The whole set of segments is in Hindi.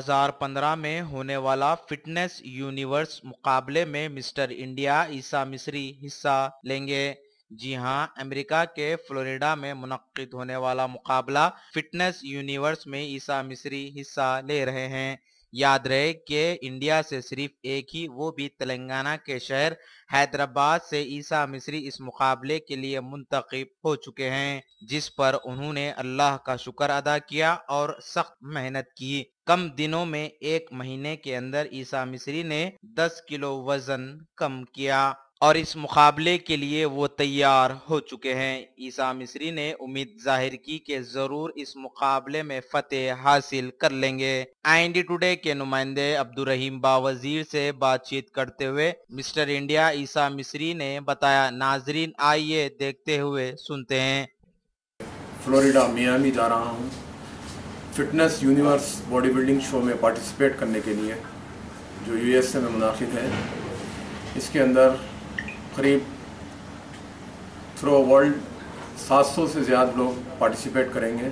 2015 में होने वाला फिटनेस यूनिवर्स मुकाबले में मिस्टर इंडिया ईसा मिस्री हिस्सा लेंगे। जी हां, अमेरिका के फ्लोरिडा में मुनक्किद होने वाला मुकाबला फिटनेस यूनिवर्स में ईसा मिस्री हिस्सा ले रहे हैं। याद रहे कि इंडिया से सिर्फ एक ही, वो भी तेलंगाना के शहर हैदराबाद से ईसा मिस्री इस मुकाबले के लिए मुंतखब हो चुके हैं, जिस पर उन्होंने अल्लाह का शुक्र अदा किया और सख्त मेहनत की। कम दिनों में 1 महीने के अंदर ईसा मिस्री ने 10 किलो वजन कम किया और इस मुकाबले के लिए वो तैयार हो चुके हैं। ईसा मिस्री ने उम्मीद जाहिर की कि जरूर इस मुकाबले में फतेह हासिल कर लेंगे। IND टुडे के नुमाइंदे अब्दुर्रहीम बावजीर से बातचीत करते हुए मिस्टर इंडिया ईसा मिस्री ने बताया। नाजरीन, आइए देखते हुए सुनते हैं। फ्लोरिडा मियामी जा रहा हूँ fitness universe body building show में पार्टिसिपेट करने के लिए, जो USA में मुनाकिद है। इसके अंदर करीब थ्रू वर्ल्ड 700 से ज़्यादा लोग पार्टिसिपेट करेंगे।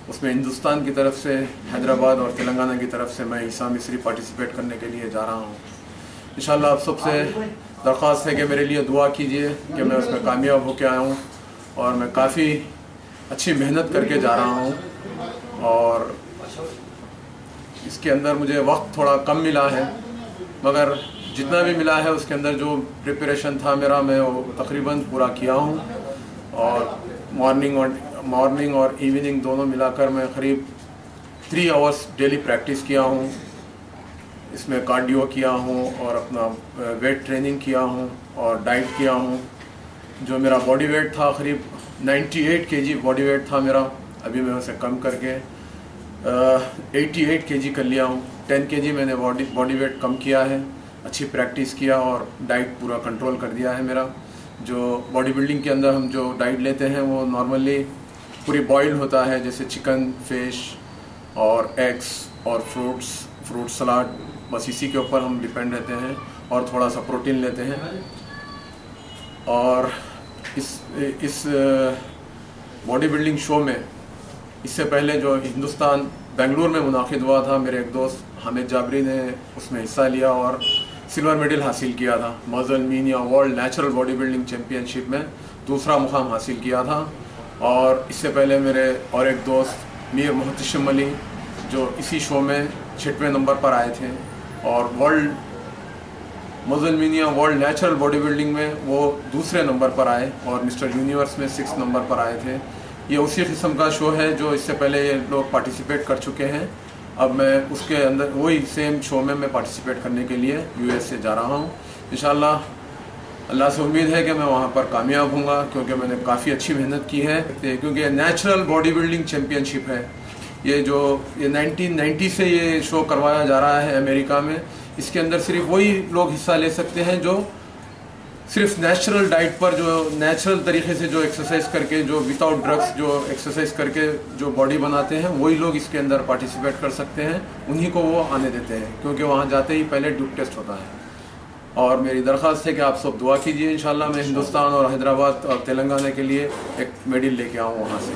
उसमें हिंदुस्तान की तरफ से, हैदराबाद और तेलंगाना की तरफ से मैं ईसा मिस्री पार्टिसिपेट करने के लिए जा रहा हूँ। इंशाल्लाह आप सबसे दरख्वास्त है कि मेरे लिए दुआ कीजिए कि मैं उसमें कामयाब होकर आया हूँ और मैं काफ़ी अच्छी मेहनत करके जा रहा हूँ। और इसके अंदर मुझे वक्त थोड़ा कम मिला है, मगर जितना भी मिला है उसके अंदर जो प्रिपरेशन था मेरा, मैं वो तकरीबन पूरा किया हूँ। और मॉर्निंग और इवनिंग दोनों मिलाकर मैं करीब 3 आवर्स डेली प्रैक्टिस किया हूँ। इसमें कार्डियो किया हूँ और अपना वेट ट्रेनिंग किया हूँ और डाइट किया हूँ। जो मेरा बॉडी वेट था करीब 98 kg बॉडी वेट था मेरा, अभी मैं उसे कम करके 88 kg कर लिया हूँ। 10 kg मैंने बॉडी वेट कम किया है, अच्छी प्रैक्टिस किया और डाइट पूरा कंट्रोल कर दिया है मेरा। जो बॉडी बिल्डिंग के अंदर हम जो डाइट लेते हैं वो नॉर्मली पूरी बॉइल्ड होता है, जैसे चिकन, फिश और एग्स और फ्रूट सलाद, बस इसी के ऊपर हम डिपेंड रहते हैं और थोड़ा सा प्रोटीन लेते हैं। और इस बॉडी बिल्डिंग शो में इससे पहले जो हिंदुस्तान बेंगलुरु में मुनाकिद हुआ था, मेरे एक दोस्त हामिद जाबरी ने उसमें हिस्सा लिया और सिल्वर मेडल हासिल किया था। मजल mania world natural body building championship में दूसरा मुकाम हासिल किया था। और इससे पहले मेरे और एक दोस्त मीर मोहतशिम अली जो इसी शो में 6वें नंबर पर आए थे और वर्ल्ड मजल mania world natural body building में वो दूसरे नंबर पर आए और मिस्टर यूनिवर्स में 6 नंबर पर आए थे। ये उसी किस्म का शो है जो इससे पहले ये लोग पार्टिसिपेट कर चुके हैं। अब मैं उसके अंदर वही सेम शो में मैं पार्टिसिपेट करने के लिए USA जा रहा हूँ। इंशाल्लाह अल्लाह से उम्मीद है कि मैं वहाँ पर कामयाब हूँगा, क्योंकि मैंने काफ़ी अच्छी मेहनत की है। क्योंकि ये नेचुरल बॉडी बिल्डिंग चैम्पियनशिप है, ये 1990 से ये शो करवाया जा रहा है अमेरिका में। इसके अंदर सिर्फ वही लोग हिस्सा ले सकते हैं जो सिर्फ नेचुरल डाइट पर, जो नेचुरल तरीके से जो एक्सरसाइज करके, जो विदाउट ड्रग्स जो एक्सरसाइज करके जो बॉडी बनाते हैं, वही लोग इसके अंदर पार्टिसिपेट कर सकते हैं। उन्हीं को वो आने देते हैं, क्योंकि वहाँ जाते ही पहले ड्यूब टेस्ट होता है। और मेरी दरख्वास्त है कि आप सब दुआ कीजिए, इंशाल्लाह मैं हिंदुस्तान और हैदराबाद और तेलंगाना के लिए एक मेडल लेके आऊँ वहाँ से।